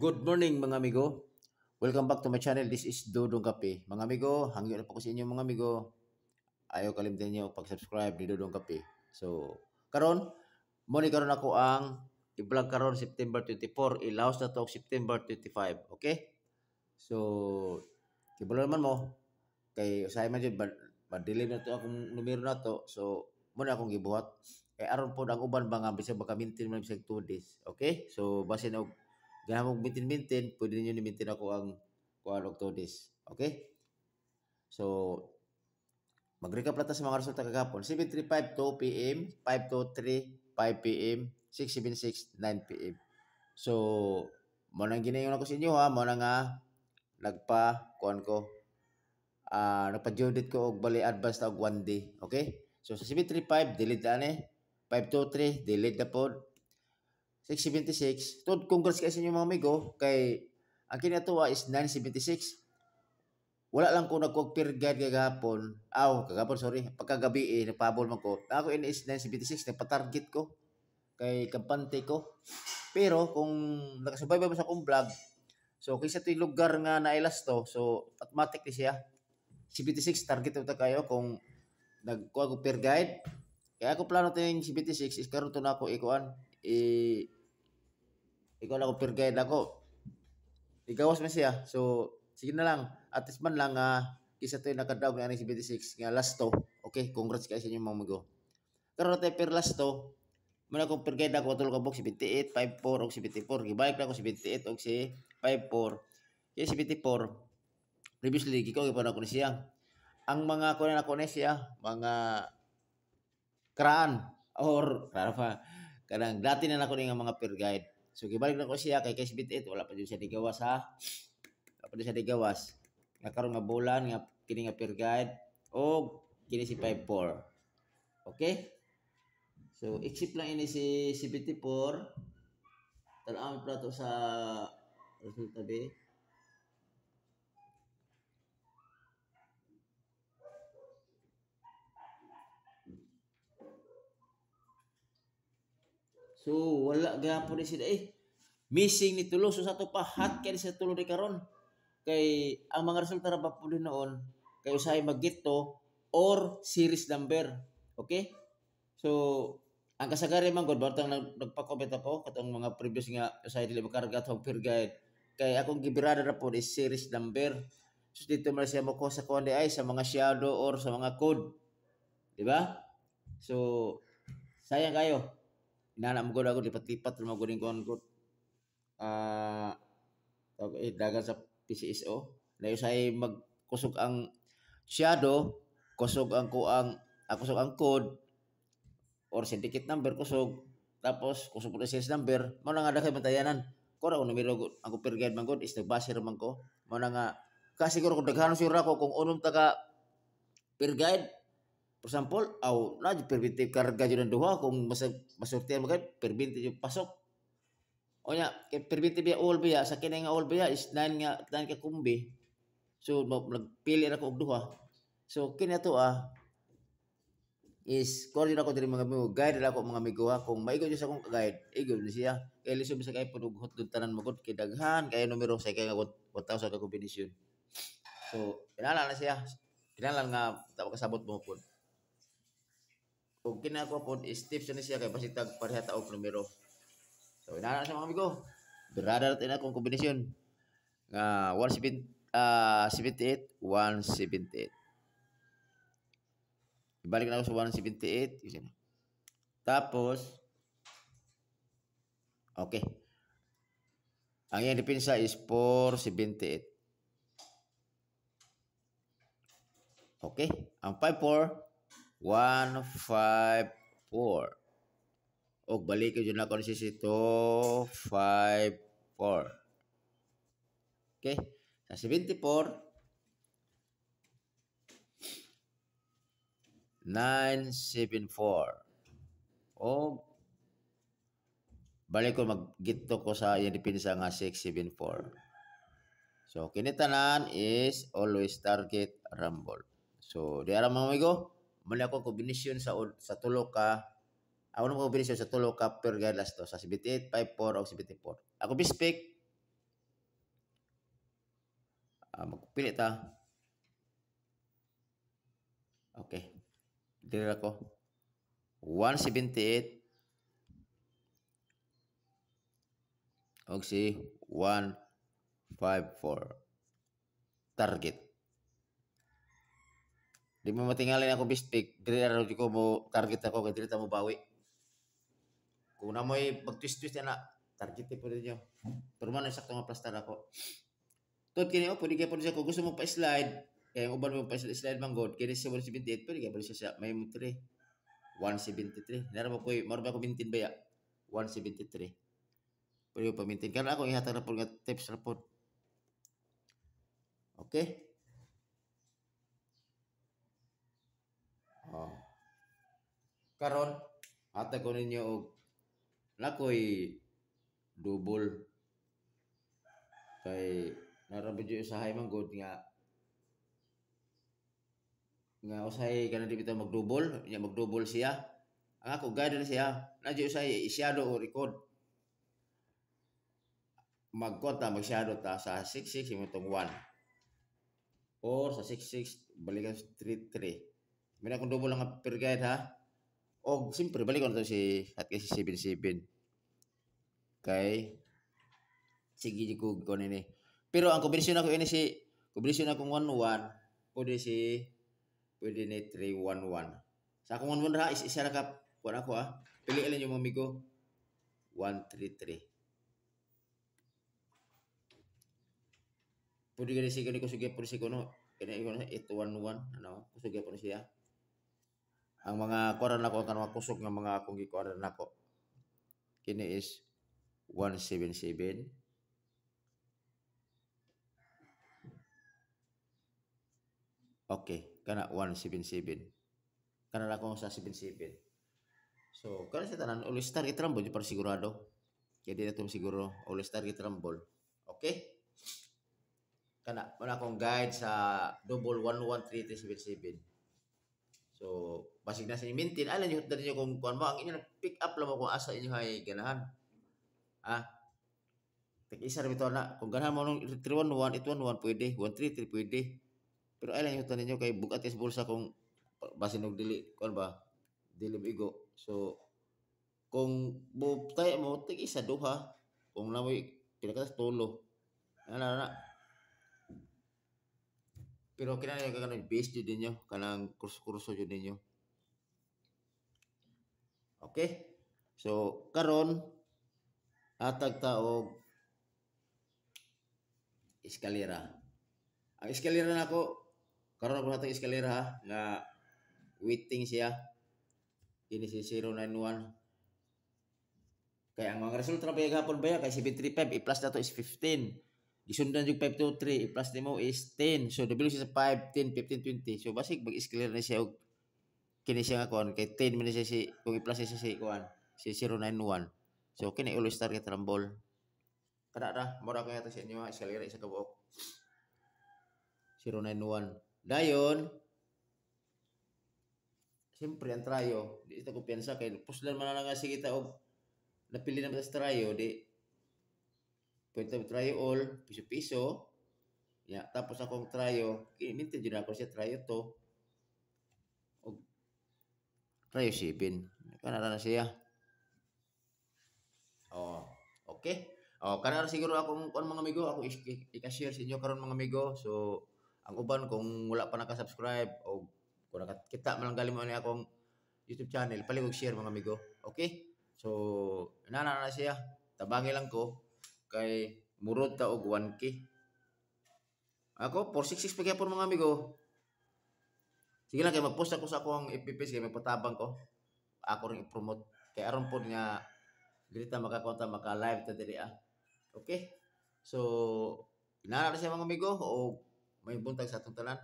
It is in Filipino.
Good morning mga amigo. Welcome back to my channel. This is Dodong Kape. Mga amigo, hangyo na po ko sa inyo mga amigo. Ayaw kalimutan niyo pag-subscribe ni Dodong Kape. So, karon, mo ni karon ako ang i-vlog karon September 24, ilaos na to September 25, okay? So, kibalo naman mo kay usahay man jud badili na to akong numero na to. So, mo na akong gibuhat. Kay aron po ang uban ba nga bisag maka-maintain man bisag 2 days. Okay? So, base na ganun mong maintain, pwede niyo ni-maintain ako ang kuan og 2 days. Okay? So, mag-recap lang ta sa mga resulta kagapon. 7:35 2 p.m., 5:23 5 p.m., 6:76 9 p.m. So, mo nang ginayon ako sa inyo ha, mo na nga nagpa kuan ko nagpa-judit ko og bali advance na og 1 day. Okay? So, sa 7:35 delete na ni. 5:23 delete na pod. 6:76. Tod, congrats kayo sa inyo mga amigo. Kay, ang kinatuwa is 9:76. Wala lang ko nagkog-peer guide kagapon. Kagapon, sorry. Pagkagabi nagpabol man ko. Ako in is 9:76. Nagpa-target ko. Kay kampante ko. Pero, kung nakasabay ba sa akong vlog, so, kaysa ito yung lugar nga nailas to, so, automatic ni siya. 76, target ito kayo kung nagkuha ko peer guide. Kaya ako plano ito yung 76 is karoon to na ako ikuan. Ikaw na ako peer guide ako. Igawas man siya. So, sige na lang. At least man lang, kisa to yung nakadaog na 76 nga last to. Okay, congrats kayo sa inyo mga amigo. Karoon natin per last to. Muna akong peer guide ako, tulog kabok 78, 54, o 74. Gibalik na ako 78 o si 54. Kaya 74. Previously, ikaw ipan ako ni siya. Ang mga kunan ako ni siya, mga kraan or kanang dati na ako nga mga peer guide. So gibalik na ko siya kay 78 wala pa jud siya digawas ha. Wala pa jud siya digawas. Nga karon nga bulan nga kini nga peer guide o kini si 54. Okay? So exit lang ini si 74. Tan-aw plato sa resulta be. So wala gyapon ni sila missing ni tulo so sa to pa hot kay sa tulo ni karon. Kay ang mga resulta ra ba pud noon kay usahay mag-get to or series number. Okay? So ang kasagari man gud bartang nagpa-comment ako katong mga previous nga usahay dili makarga tong peer guide. Kay akong gibirada ra pod is series number. So dito man siya mo ko sa kundi ay sa mga shadow or sa mga code. Di ba? So sayang kayo. Inana mo gud ako lipat-lipat mo gud kon ko. Dagan sa PCSO. Layo say magkusog ang shadow, kusog ang kusog ang code or syndicate number kusog tapos kusog po series number mo na nga daghay bantayanan ko ra ko numero ang peer guide man gud is nagbase ra man ko mo na nga kasi siguro kung daghanon siguro ako kung unom taga peer guide for example na preventive karga jud ang duha kung masurtihan mo kay preventive yung pasok o nya kay preventive ya all biya sa kini nga all biya is 9 ka kumbi so nagpili ra ko og duha so kini ato is coordinate ako diri mga amigo guide ra ako mga amigo kung maigo sa akong guide igo ni siya kay lisod sa kay punughot dun tanan mo gud kay daghan kay numero sa kay 1,000 ka kombinasyon so kinala na siya kinala nga tawo kasabot mo pud kung kinako pod is tips na siya kay basitag pareha ta og numero so kinala sa mga amigo birada natin akong kombinasyon nga 78 178 ibalik na ako sa 178. Tapos, okay. Ang iyang depensa is 478. Okay. Ang 54, 154. O balik ko dyan ako si 254. Okay. Sa 74, 974. O balik ko mag-gito ko sa yung depensa nga 674. So kinitanan is always target rumble. So di ara mga amigo, mali ako kombinasyon sa tulo ka. Ako na kombinasyon sa tulo ka per guide last to sa 78, 54 o 74. Ako bispek Magpili ta. Okay. Dili ako. 178 og si 154 target. Di mo matingali ako bistik, dili ra di ko mo target ako kay dili ta mo bawi. Kung na mo'y pag-twist-twist na target po ninyo. Pero man sakto nga plastar ako. Tod kini pwede kay pwede siya kung gusto mo pa-slide, kaya ang uban mo pa-slide manggod, kini sa 178 pwede kay pwede siya may mo 3. 173. Nara mo koy, maro ba ko mintin ba ya? 173. Pwede ko pamintin. Kana ako ihatag na po nga tips na po. Okay? Oh. Karon, hatag ko ninyo og nakoy double kay narabidyo usahay man good nga usahay kana di bitaw mag-double, nya mag-double siya. Ang ako guide na siya, nadyo usahay i-shadow o record. Magkonta mag-shadow ta sa 66 imo tong 1. Or sa 66 balikan sa 33. May akong double lang per guide ha. O siyempre balik ko na to si at kay si 77. Kay sige ko nini. Pero ang kombinasyon ako ini si kombinasyon akong 11 pwede ni 311. Sa akong 11 ra isa ra ka kuan ako ha. Pili lang yung mga amigo 133. Pwede gani si ko sige pwede si kuno kani ko na 811 ano kusugya po siya. Ang mga kuan nako kan mga kusog nga mga akong gikuan nako. Kini is 177. Okay, kana 177. Kana na akong sa 77. So, kana sa tanan all star itrambol para sigurado. Kaya di na to siguro all star itrambol. Okay? Kana wala akong guide sa double 113377. So, basig na sa i-maintain alam niyo dali niyo kung kuan mo ang inyo pick up lang mo kung asa inyo hay ganahan. Tig-isa ra bitaw na kung ganahan mo nung 311 811 pwede, 133 pwede. Pero alam niyo tanin niyo kay bugat is bulsa kung basin og dili kuan ba? Dili bigo. So, kung butay mo tig-isa duha kung namoy pinakas tulo. Ana. Pero kinahanglan ka kanang base jud ninyo, kanang kurso jud ninyo. Okay? So, karon hatag ta og eskalera. Ang eskalera nako karon ako hatag eskalera ha nga waiting siya. Kini si 091. Kaya ang mga resulta na gihapon ba kay 735 i-plus na to is 15. Gisundan yung 523 i-plus nimo is 10. So nabilo siya sa 5, 10, 15, 20. So basig mag-escalate na siya og kini siya nga kuan kay 10 man siya si kung i-plus siya si kuan si 091. So kini always target rambol. Kada ra mura ko yata sa inyo escalate isa ka buok. 091. Dayon siyempre ang trayo, di ito kumpiyansa kay puslan man na nga sige ta og napili na sa trayo di pwede trayo all piso-piso. Ya, tapos akong trayo, minti jud ako siya trayo to. Og trayo 7. Kana na siya. Oh, okay. Oh, kana ra siguro akong kon mga amigo, ako i-share sa inyo karon mga amigo. So, ang uban kung wala pa naka-subscribe o kung nakakita man lang gali mo ni akong YouTube channel, paligog share mga amigo. Okay? So, inana na siya. Tabangi lang ko kay murod ta og 1K. Ako 466 pa gyapon mga amigo. Sige lang kay mag-post ako sa akong FB page kay magpatabang ko. Ako ring i-promote kay aron pod nga dili ta makakonta maka-live ta diri Okay? So, inana na siya mga amigo o may buntag sa atong tanan.